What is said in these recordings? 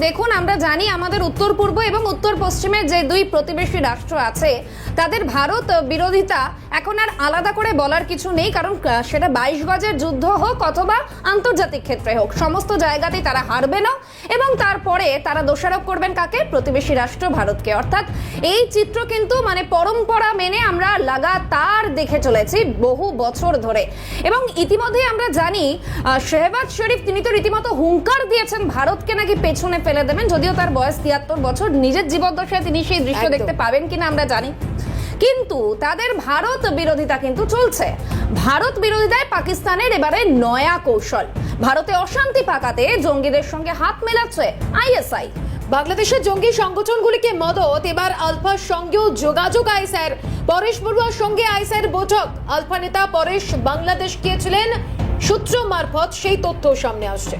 দেখুন, আমরা জানি আমাদের উত্তর পূর্ব এবং উত্তর পশ্চিমের যে দুই প্রতিবেশী রাষ্ট্র আছে তাদের ভারত বিরোধিতা এখন আর আলাদা করে বলার কিছু নেই, কারণ সেটা 22 গজের যুদ্ধ হোক অথবা আন্তর্জাতিক ক্ষেত্রে হোক, সমস্ত জায়গাতেই তারা হারবে না এবং তারপরে তারা দোষারোপ করবেন কাকে? প্রতিবেশী রাষ্ট্র ভারতকে। অর্থাৎ এই চিত্র কিন্তু পরম্পরা মেনে আমরা লাগাতার দেখে চলেছি বহু বছর ধরে। এবং ইতিমধ্যে আমরা জানি শেহবাজ শরীফ তিনি তো রীতিমতো হুঙ্কার দিয়েছেন ভারতকে নাকি পেছনে ফেলে দেবেন, যদিও তার বয়স 73 বছর, নিজের জীবদ্দশায় তিনি সেই দৃশ্য দেখতে পাবেন কিনা আমরা জানি। কিন্তু তাদের ভারত বিরোধিতা কিন্তু চলছে। ভারত বিরোধিতায় পাকিস্তানের এবারে নয়া কৌশল। ভারতে অশান্তি পাকাতে জঙ্গিদের সঙ্গে হাত মেলাচ্ছে আইএসআই। বাংলাদেশের জঙ্গি সংগঠনগুলিকে মদত, এবার আলফার সঙ্গেও যোগাযোগ আইএসআইয়ের। পরেশ বড়ুয়ার সঙ্গে আইএসআইয়ের বৈঠক। আলফা নেতা পরেশ বাংলাদেশ গিয়েছিলেন, সূত্র মারফত সেই তথ্য সামনে আসছে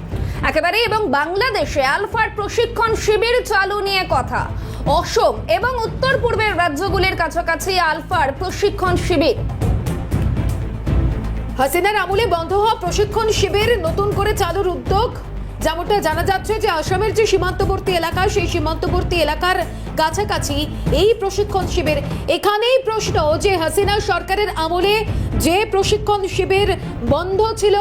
একেবারে। এবং বাংলাদেশে আলফার প্রশিক্ষণ শিবির চালু নিয়ে কথা। অসম এবং উত্তর পূর্বের রাজ্যগুলির কাছাকাছি আলফার প্রশিক্ষণ শিবির। হাসিনার আমলে বন্ধ হওয়া প্রশিক্ষণ শিবির নতুন করে চালুর উদ্যোগ। যেমনটা জানা যাচ্ছে যে আসামের যে সীমান্তবর্তী এলাকা, সেই সীমান্তবর্তী এলাকার কাছাকাছি এই প্রশিক্ষণ শিবির। এখানেই প্রশ্ন যে হাসিনা সরকারের আমলে যে প্রশিক্ষণ শিবির বন্ধ ছিল,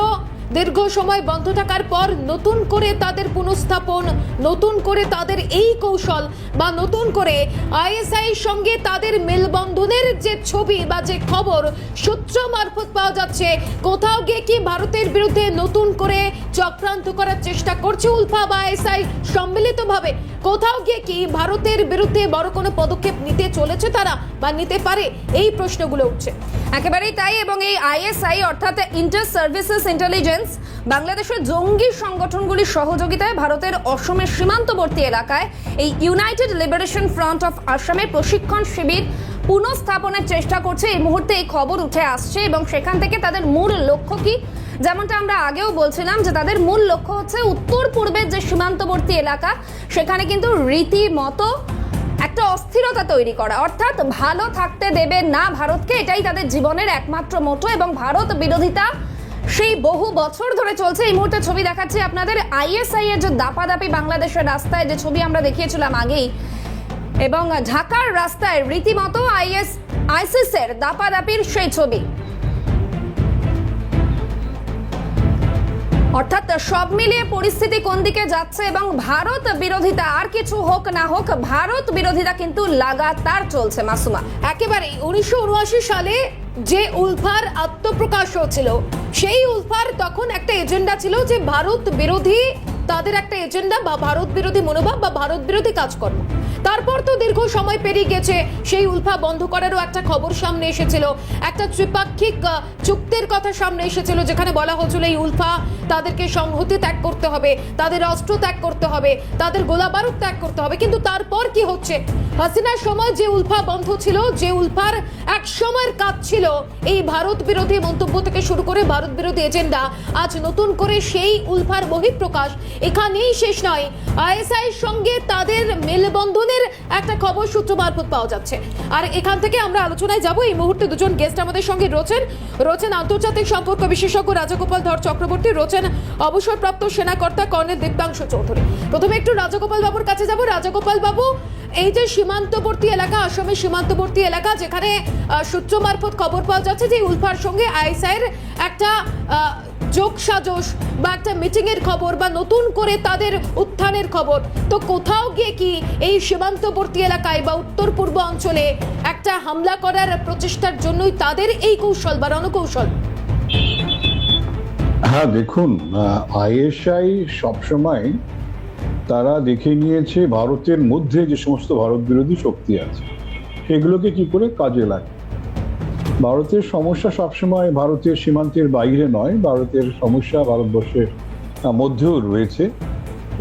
দীর্ঘ সময় বন্ধ থাকার পর নতুন করে তাদের পুনঃস্থাপন, নতুন করে তাদের এই কৌশল বা নতুন করে আইএসআই সঙ্গে তাদের মেলবন্ধনের যে ছবি বা যে খবর সূত্র মারফত পাওয়া যাচ্ছে, কোথাও গিয়ে কি ভারতের বিরুদ্ধে নতুন করে চক্রান্ত করার চেষ্টা করছে উলফা বা আইএসআই সম্মিলিতভাবে? কোথাও গিয়ে কি ভারতের বিরুদ্ধে বড় কোনো পদক্ষেপ নিতে চলেছে তারা বা নিতে পারে? এই প্রশ্নগুলো উঠছে। একেবারেই তাই। এবং এই আইএসআই অর্থাৎ ইন্টার সার্ভিসেস ইন্টেলিজেন্স বাংলাদেশের জঙ্গি সংগঠনগুলির সহযোগিতায় ভারতের অসমের সীমান্তবর্তী এলাকায় এই ইউনাইটেড লিবারেশন ফ্রন্ট অফ আসামের প্রশিক্ষণ শিবির পুনঃস্থাপনের চেষ্টা করছে। এই মুহূর্তে এই খবর উঠে আসছে এবং সেখান থেকে তাদের মূল লক্ষ্য কি? যেমনটা আমরা আগেও বলছিলাম যে তাদের মূল লক্ষ্য হচ্ছে উত্তর পূর্বের যে সীমান্তবর্তী এলাকা সেখানে কিন্তু রীতিমতো একটা অস্থিরতা তৈরি করা, অর্থাৎ ভালো থাকতে দেবে না ভারতকে, এটাই তাদের জীবনের একমাত্র মোটো। এবং ভারত বিরোধিতা সেই বহু বছর ধরে চলছে। এই মুহূর্তে ছবি দেখাচ্ছি আপনাদের আইএসআই এর যে দাপাদাপি বাংলাদেশের রাস্তায়, যে ছবি আমরা দেখিয়েছিলাম আগেই, এবং ঢাকার রাস্তায় রীতিমতো আইসিস এর দাপাদাপির সেই ছবি। অর্থাৎ সব মিলিয়ে পরিস্থিতি কোন দিকে যাচ্ছে এবং ভারত বিরোধিতা আর কিছু হোক না হোক, ভারত বিরোধিতা কিন্তু লাগাতার চলছে। মাসুমা, একেবারে 1979 সালে যে উলফার আত্মপ্রকাশ হয়েছিল, সেই উলফার তখন একটা এজেন্ডা ছিল যে ভারত বিরোধী, তাদের একটা এজেন্ডা বা ভারত বিরোধী মনোভাব বা ভারত বিরোধী কাজকর্ম। তারপর তো দীর্ঘ সময় পেরিয়ে গেছে, সেই উলফা বন্ধ করারও একটা খবর সামনে এসেছিল, একটা ত্রিপাক্ষিক চুক্তির কথা সামনে এসেছিল যেখানে বলা হচ্ছিল এই উলফা তাদেরকে সংহতি ত্যাগ করতে হবে, তাদের অস্ত্র ত্যাগ করতে হবে, তাদের গোলাবারুদ ত্যাগ করতে হবে। কিন্তু তারপর কি হচ্ছে? হাসিনার সময় যে উলফা বন্ধ ছিল, যে উলফার এক সময়ের কাজ ছিল এই ভারত বিরোধী মন্তব্য থেকে শুরু করে ভারত বিরোধী এজেন্ডা, আজ নতুন করে সেই উলফার বহিঃপ্রকাশ। এখানেই শেষ নয়, আইএসআই সঙ্গে তাদের মেলবন্ধনের একটা খবর সূত্র মারফত পাওয়া যাচ্ছে। আর এখান থেকে আমরা আলোচনায় যাব। এই মুহূর্তে দুজন গেস্ট আমাদের সঙ্গে রয়েছেন আন্তর্জাতিক সম্পর্ক বিশেষজ্ঞ রাজাগোপাল ধর চক্রবর্তী, রয়েছেন অবসরপ্রাপ্ত সেনাকর্তা কর্নেল দীপ্তাংশু চৌধুরী। প্রথমে একটু রাজাগোপাল বাবুর কাছে যাব। রাজাগোপাল বাবু, এই যে সীমান্তবর্তী এলাকা, আসামের সীমান্তবর্তী এলাকা, যেখানে সূত্র মারফত খবর পাওয়া যাচ্ছে যে উলফার সঙ্গে আইএসআইয়ের একটা যোগসাজশ বা একটা মিটিং এর খবর বা নতুন করে তাদের উত্থানের খবর, তো কোথাও গিয়ে কি এই সীমান্তবর্তী এলাকায় বা উত্তর পূর্ব অঞ্চলে একটা হামলা করার প্রচেষ্টার জন্যই তাদের এই কৌশল বা রণকৌশল? হ্যাঁ, দেখুন, আইএসআই সবসময় তারা দেখে নিয়েছে ভারতের মধ্যে যে সমস্ত ভারত বিরোধী শক্তি আছে সেগুলোকে কি করে কাজে লাগে। ভারতের সমস্যা সবসময় ভারতের সীমান্তের বাইরে নয়, ভারতের সমস্যা ভারতবর্ষের মধ্যেও রয়েছে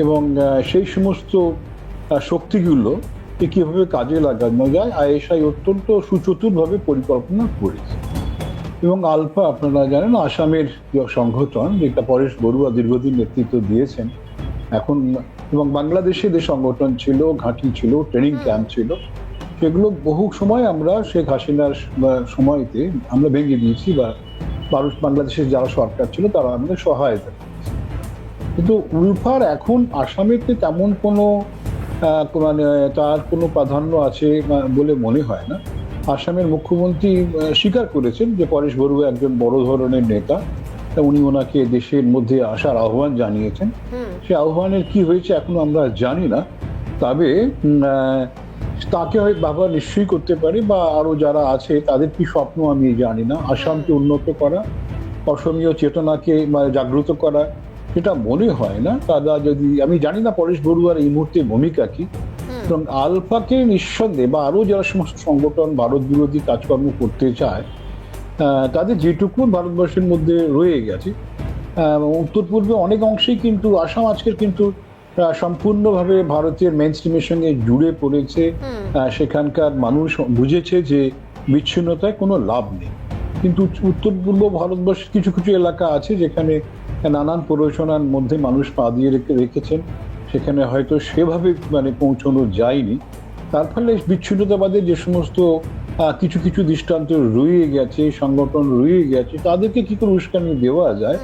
এবং সেই সমস্ত শক্তিগুলো কীভাবে কাজে লাগানো যায় আইএসআই অত্যন্ত সুচতুরভাবে পরিকল্পনা করেছে। এবং আলফা আপনারা জানেন আসামের সংগঠন, যেটা পরেশ বড়ুয়া দীর্ঘদিন নেতৃত্ব দিয়েছেন এখন, এবং বাংলাদেশে যে সংগঠন ছিল, ঘাঁটি ছিল, ট্রেনিং ক্যাম্প ছিল, সেগুলো বহু সময় আমরা শেখ হাসিনার সময়তে আমরা ভেঙে দিয়েছি বা বাংলাদেশের যারা সরকার ছিল তারা আমাদের সহায়তা করেছে। কিন্তু উলফার এখন আসামেতে তেমন কোনো মানে তার কোনো প্রাধান্য আছে বলে মনে হয় না। আসামের মুখ্যমন্ত্রী স্বীকার করেছেন যে পরেশ বড়ুয়া একজন বড় ধরনের নেতা, উনি ওনাকে দেশের মধ্যে আসার আহ্বান জানিয়েছেন। সে আহ্বানের কি হয়েছে এখনো আমরা জানি না, তবে তাকে হয়তো বাবা নিশ্চয়ই করতে পারে, বা আরো যারা আছে তাদের কি স্বপ্ন আমি জানি না। আসামকে উন্নত করা, অসমীয় চেতনাকে জাগ্রত করা, সেটা মনে হয় না। তারা যদি, আমি জানি না পরেশ বড়ুয়ার এই মুহূর্তে ভূমিকা কি, এবং আলফাকে নিঃসন্দেহে বা আরো যারা সমস্ত সংগঠন ভারত বিরোধী কাজকর্ম করতে চায় তাদের যেটুকু ভারতবর্ষের মধ্যে রয়ে গেছে, উত্তর পূর্বে অনেক অংশেই কিন্তু আসাম আজকের কিন্তু সম্পূর্ণভাবে ভারতের মেইন স্ট্রিমের সঙ্গে জুড়ে পড়েছে। সেখানকার মানুষ বুঝেছে যে বিচ্ছিন্নতায় কোনো লাভ নেই। কিন্তু উত্তর পূর্ব ভারতবর্ষের কিছু কিছু এলাকা আছে যেখানে নানান প্ররোচনার মধ্যে মানুষ পা দিয়ে রেখেছেন, সেখানে হয়তো সেভাবে পৌঁছানো যায়নি। তার ফলে বিচ্ছিন্নতাবাদের যে সমস্ত কিছু কিছু দৃষ্টান্ত রয়ে গেছে, সংগঠন রয়ে গেছে, তাদেরকে কি করে উস্কানি দেওয়া যায়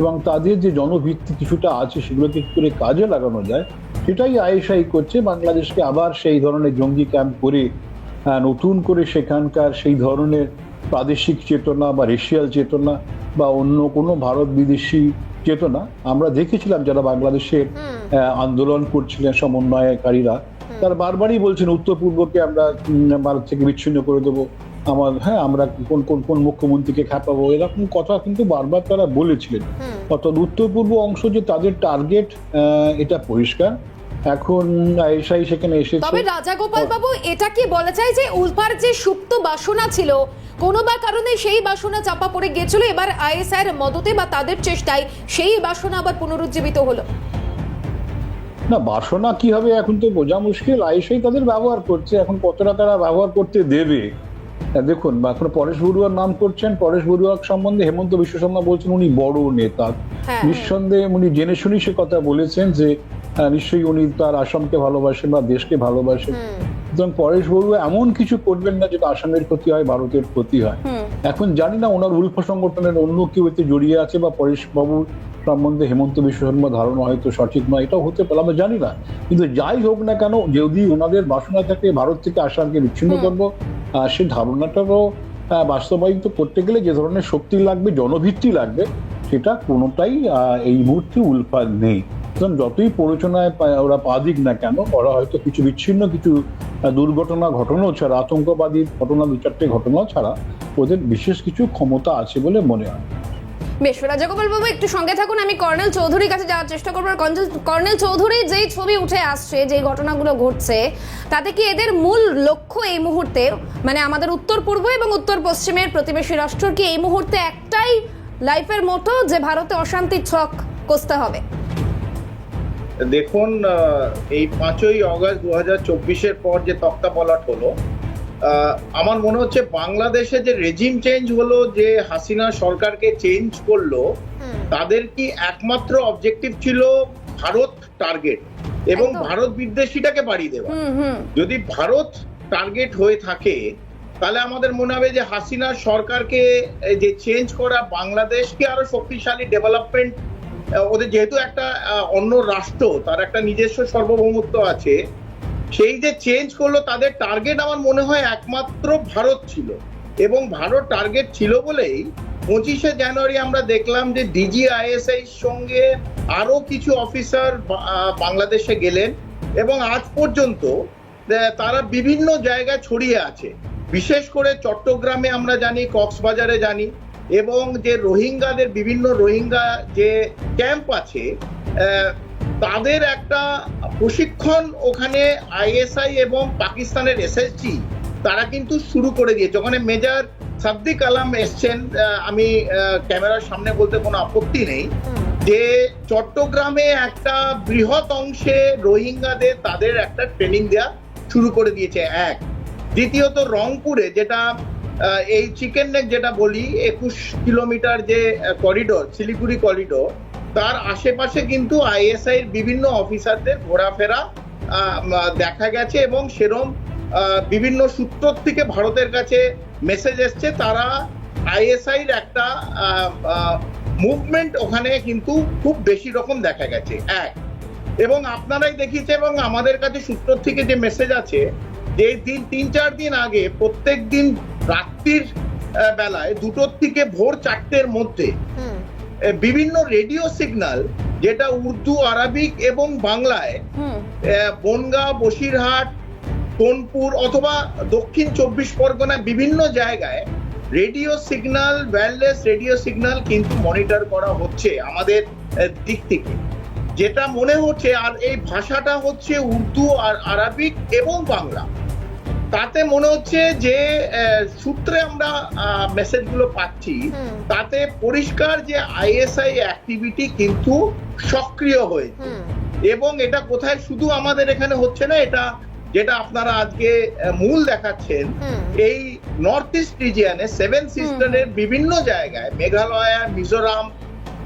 এবং তাদের যে জনভিত্তি কিছুটা আছে সেগুলোকে কি করে কাজে লাগানো যায়, সেটাই আইএসআই করছে। বাংলাদেশকে আবার সেই ধরনের জঙ্গি ক্যাম্প করে নতুন করে সেখানকার সেই ধরনের প্রাদেশিক চেতনা বা রেশিয়াল চেতনা বা অন্য কোনো ভারত বিদেশি চেতনা আমরা দেখেছিলাম যারা বাংলাদেশের আন্দোলন করছিলেন সমন্বয়কারীরা, তারা বারবারই বলছেন উত্তর পূর্বকে আমরা ভারত থেকে বিচ্ছিন্ন করে দেবো, আমরা কোন কোন কোন মুখ্যমন্ত্রীকে খেপাবো, এরকম কথা কিন্তু বারবার তারা বলেছিলেন। অর্থাৎ উত্তর পূর্ব অংশ যে তাদের টার্গেট এটা পরিষ্কার। এখন আইএসআই সেখানে এসেছে। তবে রাজাগোপাল বাবু, এটা কি বলা যায় যে উলফার যে সুপ্ত বাসনা ছিল কোনো বা কারণে সেই বাসনা চাপা পড়ে গিয়েছিল, এবার আইএসআই এর মদতে বা তাদের চেষ্টায় সেই বাসনা আবার পুনরুজ্জীবিত হলো? না, বাসনা কি হবে এখন তো বোঝা মুশকিল। আইএসআই তাদের ব্যবহার করছে, এখন কতটা তারা ব্যবহার করতে দেবে। দেখুন, এখন পরেশ বড়ুয়ার নাম করছেন, পরেশ বড়ুয়ার সম্বন্ধে হেমন্ত বিশ্ব শর্মা বলছেন উনি বড় নেতা। নিঃসন্দেহে উনি জেনে শুনি সে কথা বলেছেন যে নিশ্চয়ই উনি তার আসামকে ভালোবাসেন বা দেশকে ভালোবাসেন। সুতরাং পরেশ বড়ুয়া এমন কিছু করবেন না যেটা আসামের ক্ষতি হয়, ভারতের ক্ষতি হয়। এখন জানি না ওনার উলফা সংগঠনের অন্য কেউ এতে জড়িয়ে আছে বা পরেশ বাবুর সম্বন্ধে হেমন্ত বিশ্ব শর্মা ধারণা হয়তো সঠিক নয়, এটাও হতে পারে, আমরা জানি না। কিন্তু যাই হোক না কেন, যদি ওনাদের বাসনা থাকে ভারত থেকে আসামকে বিচ্ছিন্ন করবো, সেই ধারণাটারও বাস্তবায়িত করতে গেলে যে ধরনের শক্তি লাগবে, জনভিত্তি লাগবে, সেটা কোনোটাই এই মুহূর্তে উলফা নেই। সুতরাং যতই প্ররোচনায় ওরা পা দিক না কেন, ওরা হয়তো কিছু বিচ্ছিন্ন কিছু ঘটনাও ছাড়া, আতঙ্কবাদী ঘটনা 2-4টে ঘটনা ছাড়া ওদের বিশেষ কিছু ক্ষমতা আছে বলে মনে হয়। বেশ, রাজাগোপাল বাবু একটু সঙ্গে থাকুন, আমি কর্নেল চৌধুরীর কাছে যাওয়ার চেষ্টা করবো। কর্নেল চৌধুরী, যেই ছবি উঠে আসছে, যেই ঘটনাগুলো ঘটছে, তাতে কি এদের মূল লক্ষ্য এই মুহূর্তে, আমাদের উত্তর পূর্ব এবং উত্তর পশ্চিমের প্রতিবেশী রাষ্ট্র কি এই মুহূর্তে একটাই লাইফের মতো যে ভারতে অশান্তির ছক কষতে হবে? দেখুন, এই 5ই অগস্ট 2024-এর পর যে তক্তাপলট হলো, আমার মনে হচ্ছে বাংলাদেশে যে রেজিম চেঞ্জ হলো, যে হাসিনা সরকারকে চেঞ্জ করলো, তাদের কি একমাত্র অবজেক্টিভ ছিল ভারত টার্গেট এবং ভারত বিদ্বেষীটাকে বাড়িয়ে দেওয়া। যদি ভারত টার্গেট হয়ে থাকে তাহলে আমাদের মনে হবে যে হাসিনা সরকারকে যে চেঞ্জ করা, বাংলাদেশকে আরো শক্তিশালী ডেভেলপমেন্ট, ওদের যেহেতু একটা অন্য রাষ্ট্র, তার একটা নিজস্ব সার্বভৌমত্ব আছে, সেই যে চেঞ্জ করলো, তাদের টার্গেট আমার মনে হয় একমাত্র ভারত ছিল। এবং ভারত টার্গেট ছিল বলেই 25শে জানুয়ারি আমরা দেখলাম যে ডিজিআইএসআই সঙ্গে আরো কিছু অফিসার বাংলাদেশে গেলেন এবং আজ পর্যন্ত তারা বিভিন্ন জায়গায় ছড়িয়ে আছে। বিশেষ করে চট্টগ্রামে আমরা জানি, কক্সবাজারে জানি, এবং যে রোহিঙ্গাদের বিভিন্ন রোহিঙ্গা যে ক্যাম্প আছে, তাদের একটা প্রশিক্ষণ ওখানে আইএসআই এবং পাকিস্তানের এসএসজি তারা কিন্তু শুরু করে দিয়েছে। ওখানে মেজর সাদ্দিক আলম এসছেন, আমি ক্যামেরার সামনে বলতে কোনো আপত্তি নেই, যে চট্টগ্রামে একটা বৃহৎ অংশে রোহিঙ্গাদের তাদের একটা ট্রেনিং দেওয়া শুরু করে দিয়েছে। এক, দ্বিতীয়ত রংপুরে যেটা এই চিকেন নেক যেটা বলি 21 কিলোমিটার যে করিডোর, শিলিগুড়ি করিডোর, তার আশেপাশে কিন্তু আইএসআই এর বিভিন্ন অফিসারদের ঘোরাফেরা দেখা গেছে এবং সেরম বিভিন্ন সূত্র থেকে ভারতের কাছে মেসেজ এসছে, তারা আইএসআই এর একটা মুভমেন্ট ওখানে কিন্তু খুব বেশি রকম দেখা গেছে এক। এবং আপনারাই দেখিয়েছে এবং আমাদের কাছে সূত্র থেকে যে মেসেজ আছে যে দিন 3-4 দিন আগে প্রত্যেক দিন রাত্রির বেলায় 2টোর থেকে ভোর 4টের মধ্যে বিভিন্ন রেডিও সিগন্যাল, যেটা উর্দু, আরবিক এবং বাংলায়, বনগাঁ, বসিরহাট, সোনপুর অথবা দক্ষিণ 24 পরগনায় বিভিন্ন জায়গায় radio signal, wireless radio signal কিন্তু মনিটর করা হচ্ছে আমাদের দিক থেকে, যেটা মনে হচ্ছে। আর এই ভাষাটা হচ্ছে উর্দু আর আরবিক এবং বাংলা। তাতে মনে হচ্ছে যে সূত্রে আমরা মেসেজগুলো পাচ্ছি, তাতে পরিষ্কার যে আইএসআই অ্যাক্টিভিটি কিন্তু সক্রিয় হয়েছে। এবং এটা কোথায় শুধু আমাদের এখানে হচ্ছে না, এটা যেটা আপনারা আজকে মূল দেখাচ্ছেন, এই নর্থ ইস্ট রিজিয়নে 7 সিস্টারের বিভিন্ন জায়গায়, মেঘালয়, মিজোরাম,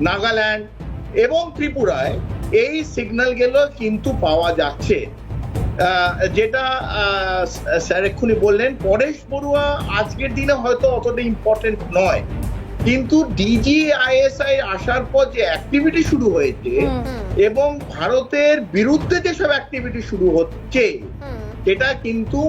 নাগাল্যান্ড এবং ত্রিপুরায় এই সিগন্যালগুলো কিন্তু পাওয়া যাচ্ছে। যেটা স্যার এক্ষুনি বললেন, পরেশ বড়ুয়া আজকের দিনে হয়তো অতটা ইম্পর্টেন্ট নয়, কিন্তু ডিজিআইএসআই আসার পর যে অ্যাক্টিভিটি শুরু হয়েছে এবং ভারতের বিরুদ্ধে যেসব অ্যাক্টিভিটি শুরু হচ্ছে, এটা কিন্তু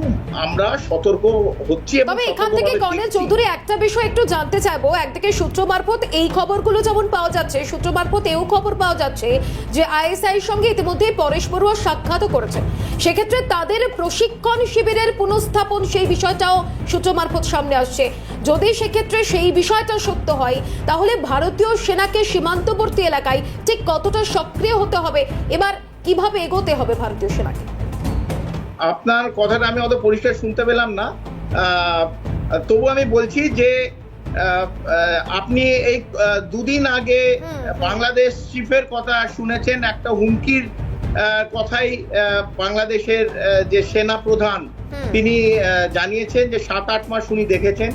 আমরা সতর্ক হচ্ছি। তবে এখান থেকে কর্নেল চৌধুরী একটা বিষয় একটু জানতে চাইবো, একদিকে সূত্র মারফত এই খবরগুলো যেমন পাওয়া যাচ্ছে, সূত্র মারফত এও খবর পাওয়া যাচ্ছে যে আইএসআই এর সঙ্গে ইতিমধ্যে পরেশ বড়ুয়া সাক্ষাৎও করেছেন, সেক্ষেত্রে তাদের প্রশিক্ষণ শিবিরের পুনঃস্থাপন সেই বিষয়টাও সূত্র মারফত সামনে আসছে। যদি সেক্ষেত্রে সেই বিষয়টা সত্য হয়, তাহলে ভারতীয় সেনাকে সীমান্তবর্তী এলাকায় ঠিক কতটা সক্রিয় হতে হবে, এবার কিভাবে এগোতে হবে ভারতীয় সেনাকে? আপনার কথাটা আমি অত পরিষ্কার শুনতে পেলাম না, তবু আমি বলছি যে আপনি এই 2 দিন আগে বাংলাদেশ চিফের কথা শুনেছেন, একটা হুমকির কথাই বাংলাদেশের যে সেনা প্রধান তিনি জানিয়েছেন যে 7-8 মাস উনি দেখেছেন।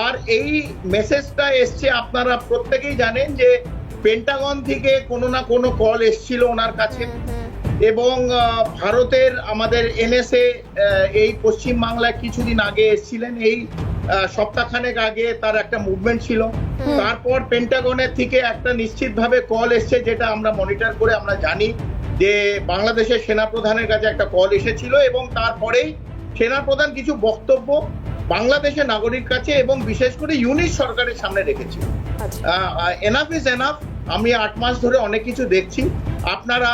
আর এই মেসেজটা এসছে, আপনারা প্রত্যেকেই জানেন যে পেন্টাগন থেকে কোনো না কোনো কল এসছিল ওনার কাছে, এবং ভারতের আমাদের এনএসএ এই পশ্চিম বাংলায় কিছুদিন আগে এসেছিলেন, এই সপ্তাহখানেক আগে তার একটা মুভমেন্ট ছিল। তারপর পেন্টাগনের থেকে একটা নিশ্চিতভাবে কল এসছে, যেটা আমরা মনিটর করে আমরা জানি যে বাংলাদেশের সেনাপ্রধানের কাছে একটা কল এসেছিল, এবং তারপরেই সেনাপ্রধান কিছু বক্তব্য বাংলাদেশের নাগরিক কাছে এবং বিশেষ করে ইউনিট সরকারের সামনে রেখেছিল। Enough is enough. আমি 8 মাস ধরে অনেক কিছু দেখছি, আপনারা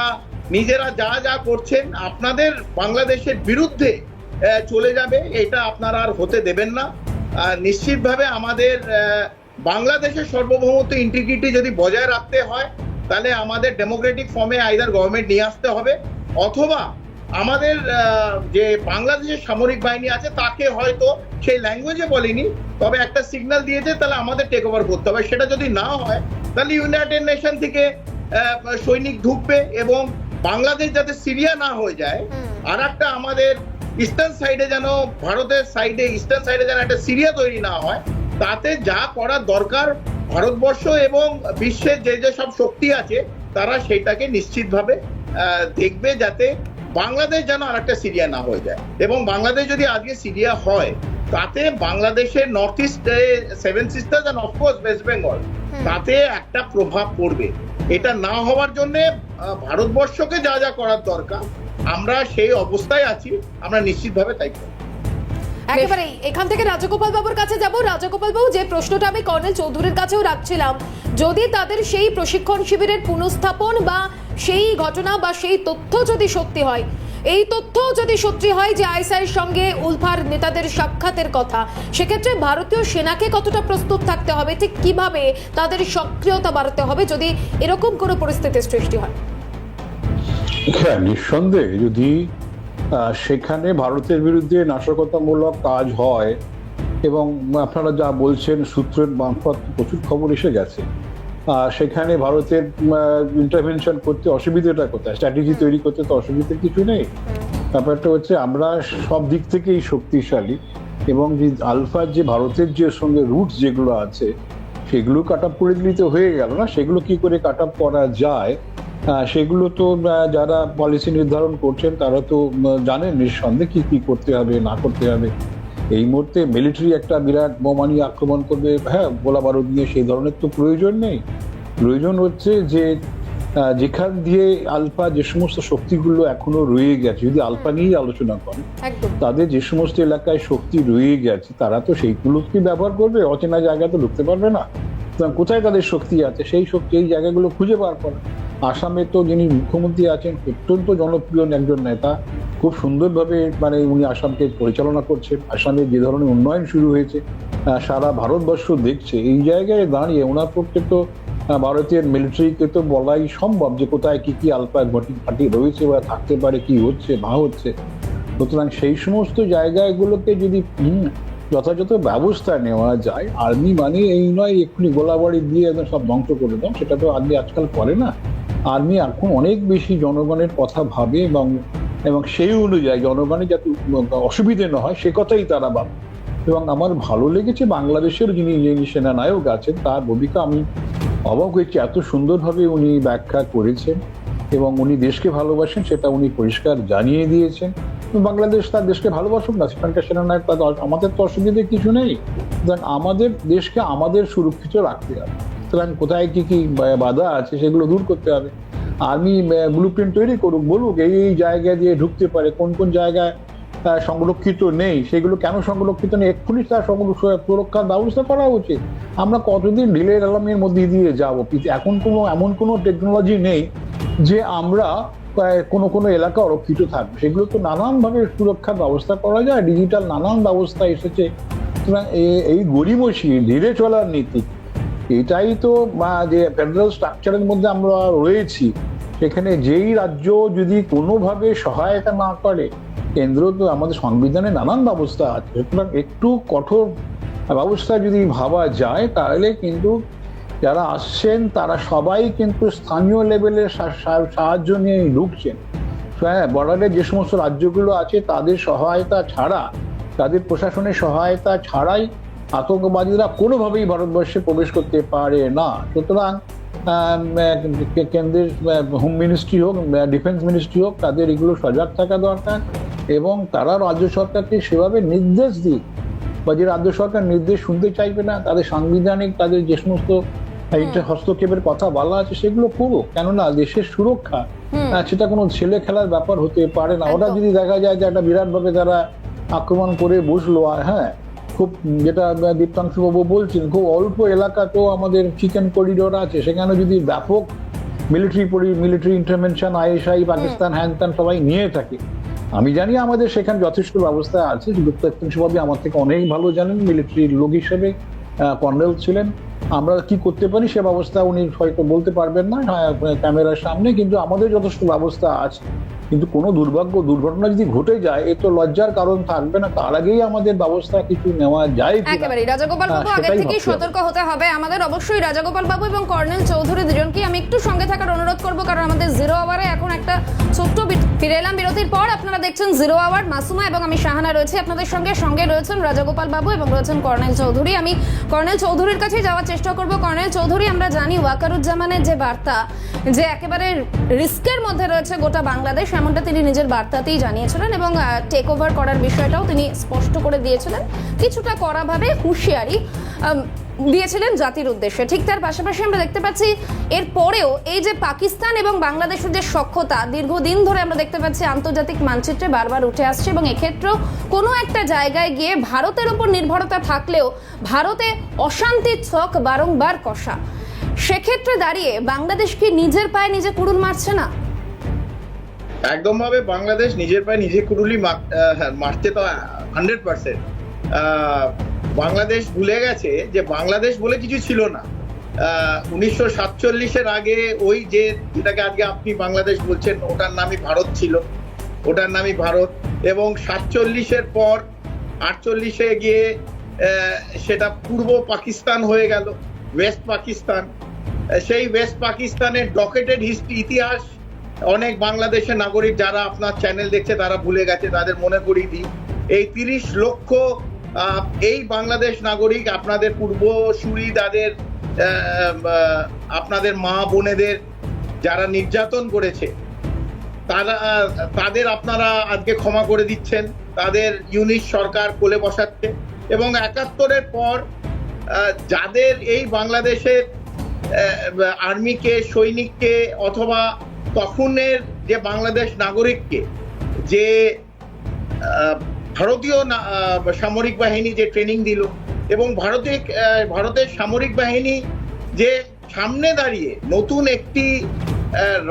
নিজেরা যা যা করছেন আপনাদের বাংলাদেশের বিরুদ্ধে চলে যাবে, এটা আপনারা আর হতে দেবেন না। নিশ্চিতভাবে আমাদের বাংলাদেশের সার্বভৌমত্ব, ইন্টিগ্রিটি যদি বজায় রাখতে হয়, তাহলে আমাদের ডেমোক্রেটিক ফর্মে আইদার গভর্নমেন্ট নিয়ে আসতে হবে, অথবা আমাদের যে বাংলাদেশের সামরিক বাহিনী আছে তাকে হয়তো সেই ল্যাঙ্গুয়েজে বলেনি, তবে একটা সিগন্যাল দিয়েছে, তাহলে আমাদের টেক ওভার করতে হবে। সেটা যদি না হয়, তাহলে ইউনাইটেড নেশন থেকে সৈনিক ঢুকবে এবং বাংলাদেশ যাতে সিরিয়া না হয়ে যায়, আর একটা আমাদের ইস্টার্ন সাইডে যেন, ভারতের সাইডে ইস্টার্ন সাইডে যেন একটা সিরিয়া তৈরি না হয়, তাতে যা করার দরকার ভারতবর্ষ এবং বিশ্বের যে যে সব শক্তি আছে তারা সেটাকে নিশ্চিতভাবে দেখবে, যাতে বাংলাদেশ যেন আর একটা সিরিয়া না হয়ে যায়। এবং বাংলাদেশ যদি আজকে সিরিয়া হয়, তাতে বাংলাদেশের north east 7 sisters and of course West Bengal, তাতে একটা প্রভাব পড়বে। এটা না হওয়ার জন্য ভারতবর্ষকে যা যা করার দরকার আমরা সেই অবস্থায় আছি, আমরা নিশ্চিতভাবে তাই করব। একেবারে এখান থেকে রাজগোপাল বাবুর কাছে যাব। রাজগোপাল বাবু, যে প্রশ্নটা আমি কর্নেল চৌধুরীর কাছেও রাখছিলাম, যদি তাদের সেই প্রশিক্ষণ শিবিরের পুনঃস্থাপন বা সেই ঘটনা বা সেই তথ্য যদি সত্যি হয়, এই তথ্য যদি সত্যি হয় যে আইএসআইয়ের সঙ্গে উলফার নেতাদের সাক্ষাতের কথা, সেক্ষেত্রে ভারতীয় সেনাকে কতটা প্রস্তুত থাকতে হবে, ঠিক কিভাবে তাদের সক্রিয়তা বাড়াতে হবে যদি এরকম কোনো পরিস্থিতির সৃষ্টি হয়? হ্যাঁ, নিঃসন্দেহে যদি সেখানে ভারতের বিরুদ্ধে নাশকতামূলক কাজ হয়, এবং আপনারা যা বলছেন সূত্রের মারফত প্রচুর খবর এসে গেছে, সেখানে ভারতের ইন্টারভেনশন করতে অসুবিধাটা কোথায়? স্ট্র্যাটেজি তৈরি করতে তো অসুবিধার কিছু নেই। ব্যাপারটা হচ্ছে আমরা সব দিক থেকেই শক্তিশালী, এবং যে আলফার যে ভারতের যে সঙ্গে রুটস যেগুলো আছে সেগুলো কাট আপ করে দিলে তো হয়ে গেল না। সেগুলো কি করে কাট আপ করা যায় সেগুলো তো যারা পলিসি নির্ধারণ করছেন তারা তো জানেন নিঃসন্দেহে কি কি করতে হবে না করতে হবে। এই মুহূর্তে মিলিটারি একটা বিরাট বোমা নিয়ে আক্রমণ করবে, হ্যাঁ, গোলা বারুদ নিয়ে, সেই ধরনের তো প্রয়োজন নেই। প্রয়োজন হচ্ছে যে যেখান দিয়ে আলফা যে সমস্ত শক্তিগুলো এখনো রয়ে গেছে, যদি আলফা নিয়েই আলোচনা করে, একদম তাদের যে সমস্ত এলাকায় শক্তি রয়ে গেছে তারা তো সেইগুলোকে ব্যবহার করবে, অচেনা জায়গায় তো ঢুকতে পারবে না। সুতরাং কোথায় তাদের শক্তি আছে সেই শক্তি এই জায়গাগুলো খুঁজে বার করা। আসামে তো যিনি মুখ্যমন্ত্রী আছেন অত্যন্ত জনপ্রিয় একজন নেতা, খুব সুন্দরভাবে মানে উনি আসামকে পরিচালনা করছেন। আসামে যে ধরনের উন্নয়ন শুরু হয়েছে সারা ভারতবর্ষ দেখছে। এই জায়গায় দাঁড়িয়ে ওনার পক্ষে তো ভারতের মিলিটারিকে তো বলাই সম্ভব যে কোথায় কি কি আলফা ঘাঁটি রয়েছে বা থাকতে পারে, কি হচ্ছে না হচ্ছে। সুতরাং সেই সমস্ত জায়গাগুলোকে যদি যথাযথ ব্যবস্থা নেওয়া যায়, আর্মি মানে এই নয় এক্ষুনি গোলাবাড়ি দিয়ে একদম সব ধ্বংস করে দাও, সেটা তো আর্মি আজকাল করে না। আর্মি এখন অনেক বেশি জনগণের কথা ভাবে এবং সেই অনুযায়ী জনগণের যাতে অসুবিধে না হয় সে কথাই তারা ভাবে। এবং আমার ভালো লেগেছে বাংলাদেশের যিনি সেনানায়ক আছেন তার ভূমিকা আমি অবাক হয়েছি, এত সুন্দরভাবে উনি ব্যাখ্যা করেছেন এবং উনি দেশকে ভালোবাসেন সেটা উনি পরিষ্কার জানিয়ে দিয়েছেন। বাংলাদেশ তার দেশকে ভালোবাসুক না, সেখানকার সেনানায়ক তাদের, আমাদের তো অসুবিধে কিছু নেই। সুতরাং আমাদের দেশকে আমাদের সুরক্ষিত রাখতে হবে। সুতরাং কোথায় কি কি বাধা আছে সেগুলো দূর করতে হবে। আর্মি ব্লু প্রিন্ট তৈরি করুক, বলুক এই জায়গা দিয়ে ঢুকতে পারে, কোন কোন জায়গায় সংরক্ষিত নেই, সেগুলো কেন সংরক্ষিত নেই, এক্ষুনি তার সুরক্ষার ব্যবস্থা করা উচিত। আমরা কতদিন ঢিলে ঢালামের মধ্যে দিয়ে যাবো? এখন এমন কোনো টেকনোলজি নেই যে আমরা কোনো এলাকা অরক্ষিত থাকবে, সেগুলো তো নানানভাবে সুরক্ষার ব্যবস্থা করা যায়, ডিজিটাল নানান ব্যবস্থা এসেছে। সুতরাং এই গড়িমসি ধীরে চলার নীতি, এটাই তো যে ফেডারেল স্ট্রাকচারের মধ্যে আমরা রয়েছি, সেখানে যেই রাজ্য যদি কোনোভাবে সহায়তা না করে, কেন্দ্র তো আমাদের সংবিধানে নানান ব্যবস্থা আছে, সুতরাং একটু কঠোর ব্যবস্থা যদি ভাবা যায় তাহলে কিন্তু যারা আসছেন তারা সবাই কিন্তু স্থানীয় লেভেলের সাহায্য নিয়ে ঢুকছেন। হ্যাঁ, বর্ডারে যে সমস্ত রাজ্যগুলো আছে তাদের সহায়তা ছাড়া, তাদের প্রশাসনের সহায়তা ছাড়াই আতঙ্কবাদীরা কোনোভাবেই ভারতবর্ষে প্রবেশ করতে পারে না। সুতরাং কেন্দ্রের হোম মিনিস্ট্রি হোক, ডিফেন্স মিনিস্ট্রি হোক, তাদের এগুলো সজাগ থাকা দরকার এবং তারা রাজ্য সরকারকে সেভাবে নির্দেশ দিক, বা যে রাজ্য সরকার নির্দেশ শুনতে চাইবে না তাদের সাংবিধানিক তাদের যে সমস্ত হস্তক্ষেপের কথা বলা আছে সেগুলো করুক। কেননা দেশের সুরক্ষা সেটা কোনো ছেলে খেলার ব্যাপার হতে পারে না। ওরা যদি দেখা যায় যে একটা বিরাটভাবে তারা আক্রমণ করে বসলো, আর হ্যাঁ খুব যেটা দীপ্তাংশু বাবু বলছেন, খুব অল্প এলাকাতেও আমাদের চিকেন করিডোর আছে, সেখানে যদি ব্যাপক মিলিটারি ইন্টারভেনশন আইএসআই পাকিস্তান হ্যান ত্যান সবাই নিয়ে থাকে, আমি জানি আমাদের সেখানে যথেষ্ট ব্যবস্থা আছে। দীপ্তাংশু বাবু আমার থেকে অনেক ভালো জানেন, মিলিটারি লোক হিসেবে কর্নেল ছিলেন। আমরা কি করতে পারি সে ব্যবস্থা উনি হয়তো বলতে পারবেন না ক্যামেরার সামনে, কিন্তু আমাদের যথেষ্ট ব্যবস্থা আছে। কিন্তু কোনো দুর্ঘটনা যদি ঘটে যায় এ তো লজ্জার কারণ থাকবে না, তার আগেই আমাদের ব্যবস্থা কিছু নেওয়া যায়। একেবারে রাজাগোপাল বাবু আগে থেকেই সতর্ক হতে হবে আমাদের। অবশ্যই রাজাগোপাল বাবু এবং কর্নেল চৌধুরী দুজনকে আমি একটু সঙ্গে থাকার অনুরোধ করবো, কারণ আমাদের জিরো আওয়ারে এখন একটা ছোট্ট ফিরে এলাম বিরতির পর। আপনারা দেখছেন জিরো আওয়ার, মাসুমা এবং আমি শাহানা রয়েছে আপনাদের সঙ্গে রয়েছেন রাজাগোপাল বাবু এবং রয়েছেন কর্নেল চৌধুরী। আমি কর্নেল চৌধুরীর কাছে যাওয়ার চেষ্টা করব। কর্নেল চৌধুরী, আমরা জানি ওয়াকারুজ্জামানের যে বার্তা যে একেবারে রিস্কের মধ্যে রয়েছে গোটা বাংলাদেশ, এমনটা তিনি নিজের বার্তাতেই জানিয়েছিলেন এবং টেক ওভার করার বিষয়টাও তিনি স্পষ্ট করে দিয়েছিলেন, কিছুটা কড়াভাবে হুঁশিয়ারি দিয়েছিলেন জাতির উদ্দেশ্যে। ঠিক তার পাশাপাশি আমরা দেখতে পাচ্ছি এর পরেও এই যে পাকিস্তান এবং বাংলাদেশের যে সখ্যতা দীর্ঘদিন ধরে আমরা দেখতে পাচ্ছি আন্তর্জাতিক মানচিত্রে বারবার উঠে আসছে এবং এক্ষেত্রেও কোনো একটা জায়গায় গিয়ে ভারতের উপর নির্ভরতা থাকলেও ভারতে অশান্তির ছক বারংবার কষা। সেক্ষেত্রে দাঁড়িয়ে বাংলাদেশ কি নিজের পায়ে নিজে কুড়ুল মারছে না? একদম ভাবে বাংলাদেশ নিজের পায়ে নিজে কুড়ুলি মারছে তো 100%। বাংলাদেশ ভুলে গেছে যে বাংলাদেশ বলে কিছু ছিল না। 1947-এর আগে ওই যেটাকে আজকে আপনি বাংলাদেশ বলছেন ওটার নামই ভারত ছিল, ওটার নামই ভারত। এবং 47-এর পর 48-এ গিয়ে সেটা পূর্ব পাকিস্তান হয়ে গেল, ওয়েস্ট পাকিস্তান। সেই ওয়েস্ট পাকিস্তানের ডকেটেড ইতিহাস অনেক বাংলাদেশের নাগরিক যারা আপনার চ্যানেল দেখছে তারা ভুলে গেছে, তাদের মনে করিয়ে দিই। এই 30 লক্ষ এই বাংলাদেশ নাগরিক আপনাদের পূর্বসূরি, তাদের আপনাদের মা বোনেদের যারা নির্যাতন করেছে তাদের আপনারা আজকে ক্ষমা করে দিচ্ছেন, তাদের ইউনিট সরকার কোলে বসাচ্ছে। এবং 71-এর পর যাদের এই বাংলাদেশের আর্মিকে, সৈনিককে অথবা তখনের যে বাংলাদেশ নাগরিককে যে ভারতীয় সামরিক বাহিনী যে ট্রেনিং দিল এবং ভারতের সামরিক বাহিনী যে সামনে দাঁড়িয়ে নতুন একটি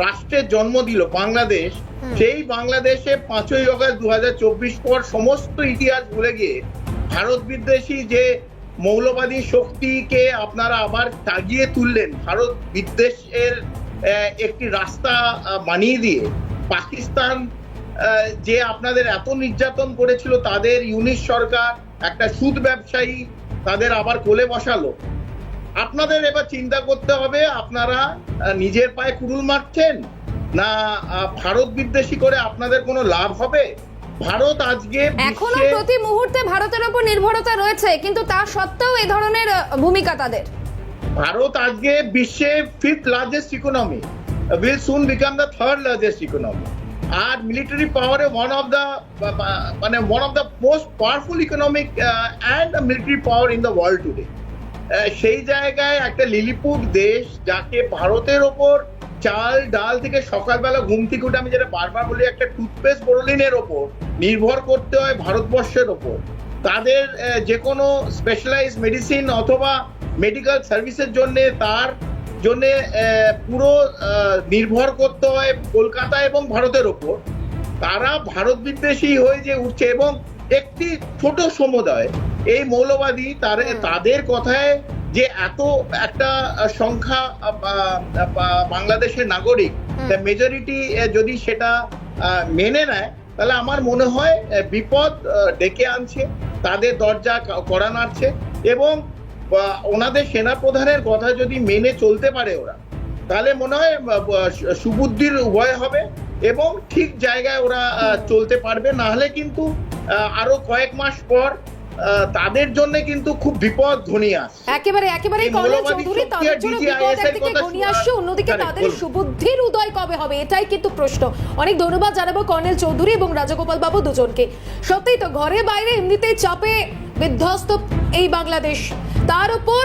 রাষ্ট্রের জন্ম দিল বাংলাদেশ, সেই বাংলাদেশে 5ই অগস্ট 2024 পর সমস্ত ইতিহাস ভুলে গিয়ে ভারত বিদ্বেষী যে মৌলবাদী শক্তিকে আপনারা আবার তাগিয়ে তুললেন, ভারত বিদ্বেষের একটি রাস্তা বানিয়ে দিয়ে পাকিস্তান যে আপনাদের এত নির্যাতন করেছিল, তাদের ইউনিট সরকার একটা সুদ ব্যবসায়ী তাদের আবার কোলে বসালো। আপনাদের এবার চিন্তা করতে হবে, আপনারা নিজের পায়ে কুড়ুল মারছেন না ভারত বিদ্বেষী করে আপনাদের কোনো লাভ হবে? ভারত আজকে এখনো প্রতি মুহূর্তে ভারতের উপর নির্ভরতা রয়েছে, কিন্তু তা সত্ত্বেও এই ধরনের ভূমিকা তাদের। ভারত আজকে বিশ্বে 5th largest economy, will soon become the 3rd largest economy. আর মিলিটারি পাওয়ারে one of the most powerful economic and military power in the world today। সেই জায়গায় একটা লিলিপুট দেশ, যাকে ভারতের ওপর চাল ডাল থেকে সকালবেলা ঘুম থেকে উঠে, আমি যেটা বারবার বলি, একটা টুথপেস্ট বোরলিনের ওপর নির্ভর করতে হয় ভারতবর্ষের ওপর। তাদের যে কোনো স্পেশালাইজ মেডিসিন অথবা মেডিকেল সার্ভিসের জন্য তার জন্য পুরো নির্ভর করতে হয় কলকাতা এবং ভারতের ওপর। তারা ভারত বিদ্বেষী হয়ে যে উঠছে এবং একটি ছোট সমুদায় এই মৌলবাদী তাদের কথায় যে এত একটা সংখ্যা বাংলাদেশের নাগরিক, মেজরিটি যদি সেটা মেনে নেয়, তাহলে আমার মনে হয় বিপদ ডেকে আনছে, তাদের দরজা কড়া নাড়ছে। এবং ওনাদের সেনাপ্রধানের কথা যদি মেনে চলতে পারে ওরা, তাহলে মনে হয় সুবুদ্ধির উভয় হবে এবং ঠিক জায়গায় ওরা চলতে পারবে। না হলে কিন্তু আরো কয়েক মাস পর তাদের জন্য কিন্তু খুব বিপদ ঘনিয়ে আসছে। একেবারে কর্নেল চৌধুরী, তাদের জন্য বিপদ একদিকে ঘনিয়ে আসছে, অন্যদিকে তাদের সুবুদ্ধির উদয় কবে হবে, এটাই কিন্তু প্রশ্ন। অনেক ধন্যবাদ জানাবো কর্নেল চৌধুরী এবং রাজগোপাল বাবু দুজনকে। সত্যিই তো ঘরে বাইরে এমনিতেই চাপে বিধ্বস্ত এই বাংলাদেশ, তার উপর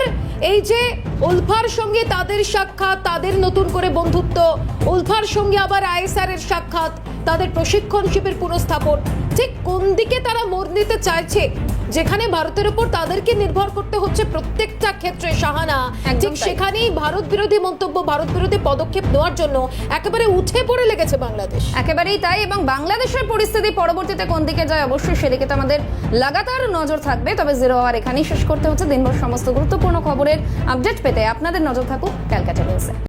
এই যে উলফার সঙ্গে তাদের সাক্ষাৎ, তাদের নতুন করে বন্ধুত্ব, উলফার সঙ্গে আবার আইএসআর এর সাক্ষাৎ, তাদের প্রশিক্ষণ শিবির পুনঃস্থাপন, ঠিক কোন দিকে তারা মোড় নিতে চাইছে, যেখানে ভারতের উপর তাদেরকে নির্ভর করতে হচ্ছে প্রত্যেকটা ক্ষেত্রে শাহানা, ঠিক সেখানেই ভারত বিরোধী মন্তব্য, ভারত বিরোধী পদক্ষেপ নেওয়ার জন্য একেবারে উঠে পড়ে লেগেছে বাংলাদেশ। একেবারেই তাই। এবং বাংলাদেশের পরিস্থিতি পরবর্তীতে কোন দিকে যায় অবশ্যই সেদিকে তো আমাদের লাগাতার নজর থাকবে। তবে জিরো আওয়ার এখানেই শেষ করতে হচ্ছে। দিনভর সমস্ত গুরুত্বপূর্ণ খবরের আপডেট পেতে আপনাদের নজর থাকুক ক্যালকাটা নিউজে।